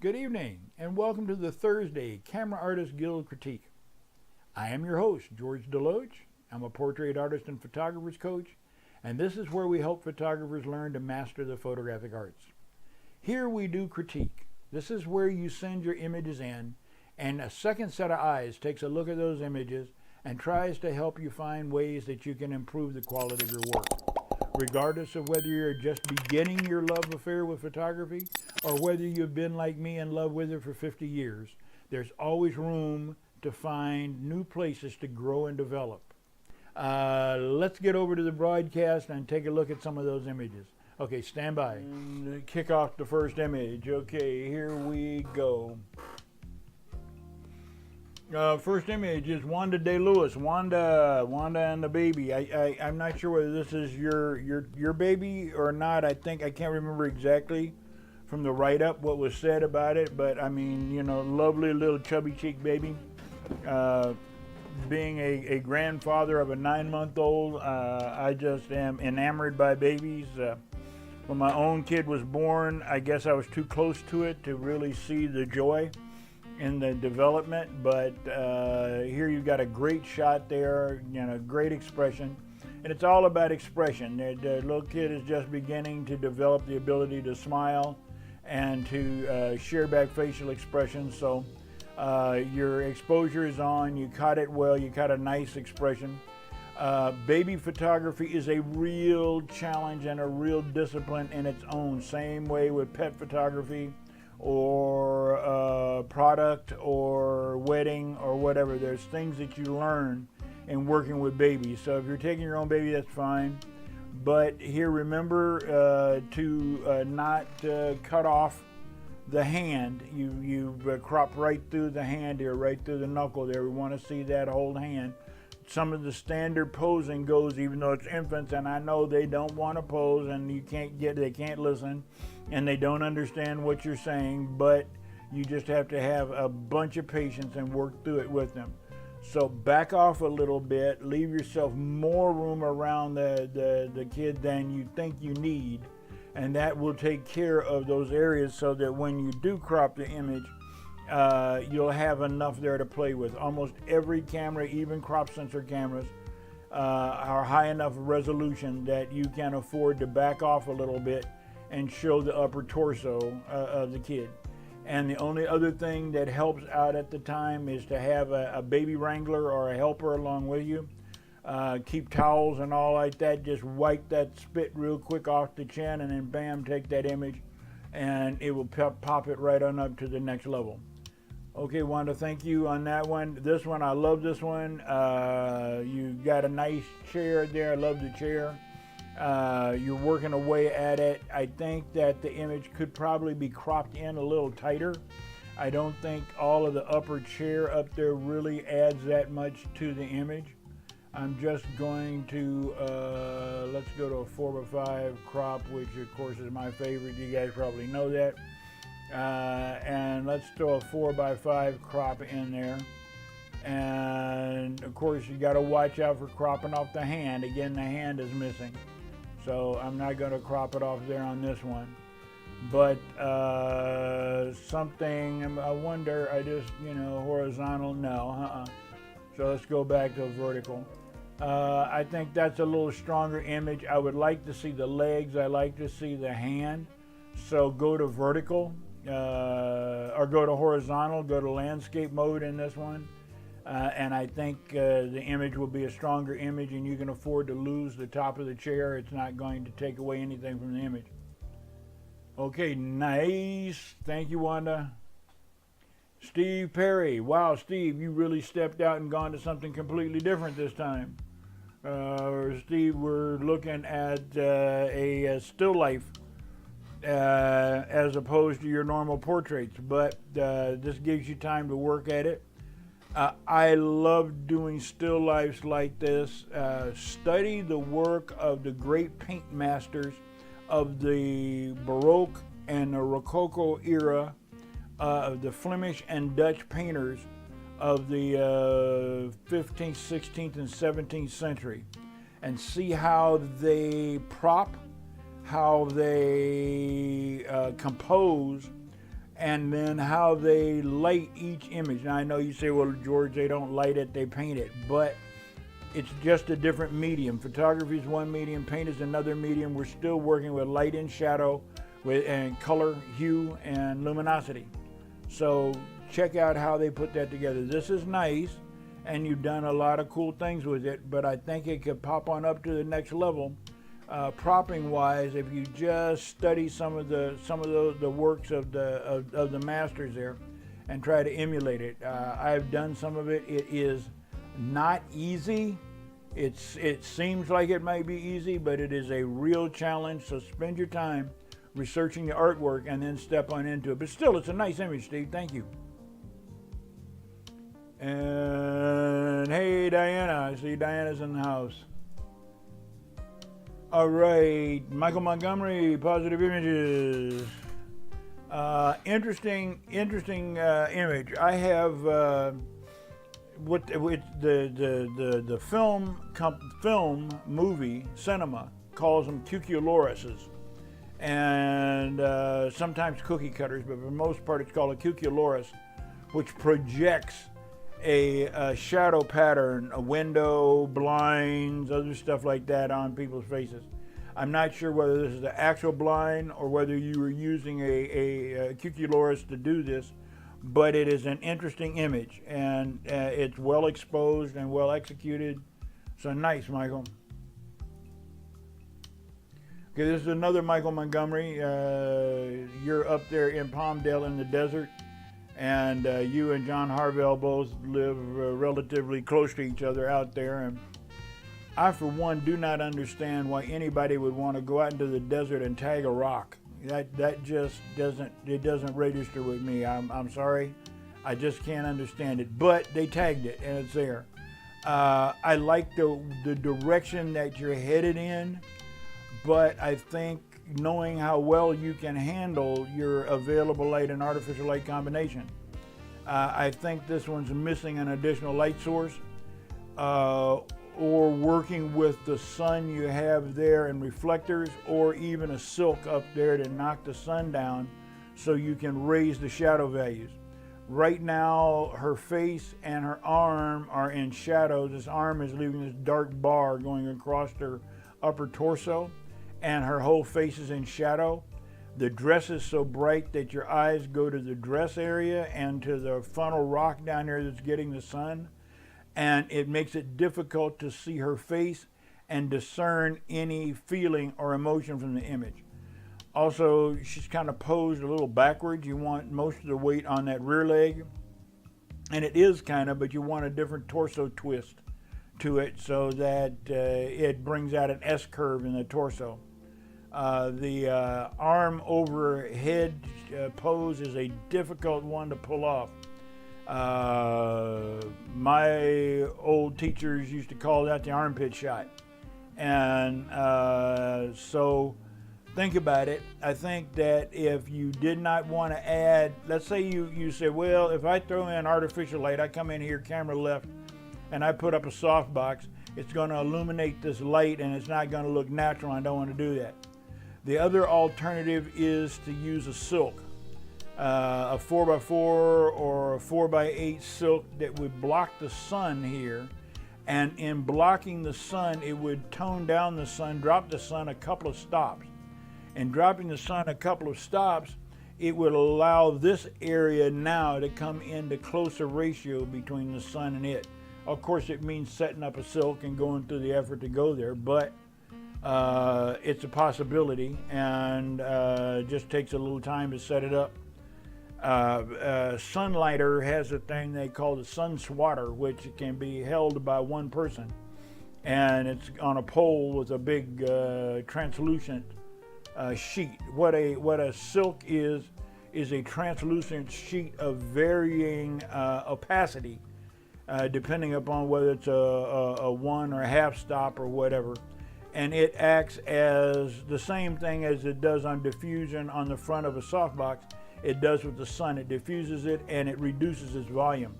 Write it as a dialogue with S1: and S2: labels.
S1: Good evening, and welcome to the Thursday Camera Artist Guild Critique. I am your host, George DeLoache. I'm a portrait artist and photographer's coach, and this is where we help photographers learn to master the photographic arts. Here we do critique. This is where you send your images in, and a second set of eyes takes a look at those images and tries to help you find ways that you can improve the quality of your work. Regardless of whether you're just beginning your love affair with photography or whether you've been like me in love with it for 50 years, there's always room to find new places to grow and develop. Let's get over to the broadcast and take a look at some of those images. Okay, stand by. And kick off the first image. Okay, here we go. First image is Wanda Day Lewis. Wanda and the baby. I'm not sure whether this is your baby or not. I can't remember exactly from the write-up what was said about it, but I mean, you know, lovely little chubby cheek baby. Being a grandfather of a 9-month-old, I just am enamored by babies. When my own kid was born, I guess I was too close to it to really see the joy in the development, but here you've got a great shot there, you know, great expression, and it's all about expression. The little kid is just beginning to develop the ability to smile and to share back facial expressions, so your exposure is on, you caught it well, you caught a nice expression. Baby photography is a real challenge and a real discipline in its own, same way with pet photography or product or wedding or whatever. There's things that you learn in working with babies. So if you're taking your own baby, that's fine. But here, remember to not cut off the hand. You crop right through the hand here, right through the knuckle there. We want to see that whole hand. Some of the standard posing goes, even though it's infants, and I know they don't want to pose, and they can't listen, and they don't understand what you're saying, but you just have to have a bunch of patience and work through it with them. So back off a little bit, leave yourself more room around the kid than you think you need, and that will take care of those areas so that when you do crop the image, you'll have enough there to play with. Almost every camera, even crop sensor cameras, are high enough resolution that you can afford to back off a little bit and show the upper torso of the kid. And the only other thing that helps out at the time is to have a baby wrangler or a helper along with you. Keep towels and all like that. Just wipe that spit real quick off the chin and then bam, take that image and it will pop it right on up to the next level. Okay, Wanda, thank you on that one. This one, I love this one. You got a nice chair there. I love the chair. You're working away at it. I think that the image could probably be cropped in a little tighter. I don't think all of the upper chair up there really adds that much to the image. I'm just going to, let's go to a 4x5 crop, which of course is my favorite. You guys probably know that. And let's throw a 4x5 crop in there. And of course you got to watch out for cropping off the hand. Again, the hand is missing. So I'm not going to crop it off there on this one. But something, I wonder, horizontal, no, So let's go back to vertical. I think that's a little stronger image. I would like to see the legs. I like to see the hand. So go to vertical or go to horizontal, go to landscape mode in this one. And I think the image will be a stronger image, and you can afford to lose the top of the chair. It's not going to take away anything from the image. Okay, nice. Thank you, Wanda. Steve Perry. Wow, Steve, you really stepped out and gone to something completely different this time. Steve, we're looking at a still life as opposed to your normal portraits, but this gives you time to work at it. I love doing still lifes like this. Study the work of the great paint masters of the Baroque and the Rococo era, of the Flemish and Dutch painters of the 15th, 16th, and 17th century, and see how they prop, how they compose, and then how they light each image. Now I know you say, well, George, they don't light it, they paint it, but it's just a different medium. Photography is one medium, paint is another medium. We're still working with light and shadow, and color, hue, and luminosity. So check out how they put that together. This is nice, and you've done a lot of cool things with it, but I think it could pop on up to the next level, propping wise, if you just study some of the works of the masters there and try to emulate it. I've done some of it. It is not easy. It seems like it might be easy, but it is a real challenge. So spend your time researching the artwork and then step on into it. But still, it's a nice image, Steve. Thank you. And hey, Diana. I see Diana's in the house. All right, Michael Montgomery, Positive Images. Interesting image. I have what the film movie cinema calls them 𝐥𝐤𝐤, and sometimes cookie cutters, but for the most part it's called a 𝐥𝐤𝐤, which projects a shadow pattern, a window, blinds, other stuff like that on people's faces. I'm not sure whether this is the actual blind or whether you were using a 𝐥𝐤𝐤 to do this, but it is an interesting image, and it's well exposed and well executed. So nice, Michael. Okay, this is another Michael Montgomery. You're up there in Palmdale in the desert, and you and John Harvell both live relatively close to each other out there. And I, for one, do not understand why anybody would want to go out into the desert and tag a rock. That just doesn't register with me. I'm sorry, I just can't understand it. But they tagged it and it's there. I like the direction that you're headed in, but I think knowing how well you can handle your available light and artificial light combination, I think this one's missing an additional light source, or working with the sun you have there and reflectors, or even a silk up there to knock the sun down so you can raise the shadow values. Right now, her face and her arm are in shadow. This arm is leaving this dark bar going across her upper torso, and her whole face is in shadow. The dress is so bright that your eyes go to the dress area and to the funnel rock down there that's getting the sun, and it makes it difficult to see her face and discern any feeling or emotion from the image. Also, she's kind of posed a little backwards. You want most of the weight on that rear leg, and it is kind of, but you want a different torso twist to it so that it brings out an S curve in the torso. The arm overhead pose is a difficult one to pull off. My old teachers used to call that the armpit shot. And so think about it. I think that if you did not want to add, let's say you said, well, if I throw in artificial light, I come in here camera left and I put up a softbox, it's going to illuminate this light and it's not going to look natural. I don't want to do that. The other alternative is to use a silk. A 4x4 or a 4x8 silk that would block the sun here, and in blocking the sun it would tone down the sun, drop the sun a couple of stops, and dropping the sun a couple of stops, it would allow this area now to come into closer ratio between the sun and it. Of course, it means setting up a silk and going through the effort to go there, but it's a possibility, and just takes a little time to set it up. Sunlighter has a thing they call the sun swatter, which can be held by one person, and it's on a pole with a big translucent sheet. What a silk is a translucent sheet of varying opacity, depending upon whether it's a one or a half stop or whatever. And it acts as the same thing as it does on diffusion on the front of a softbox. It does with the sun. It diffuses it and it reduces its volume.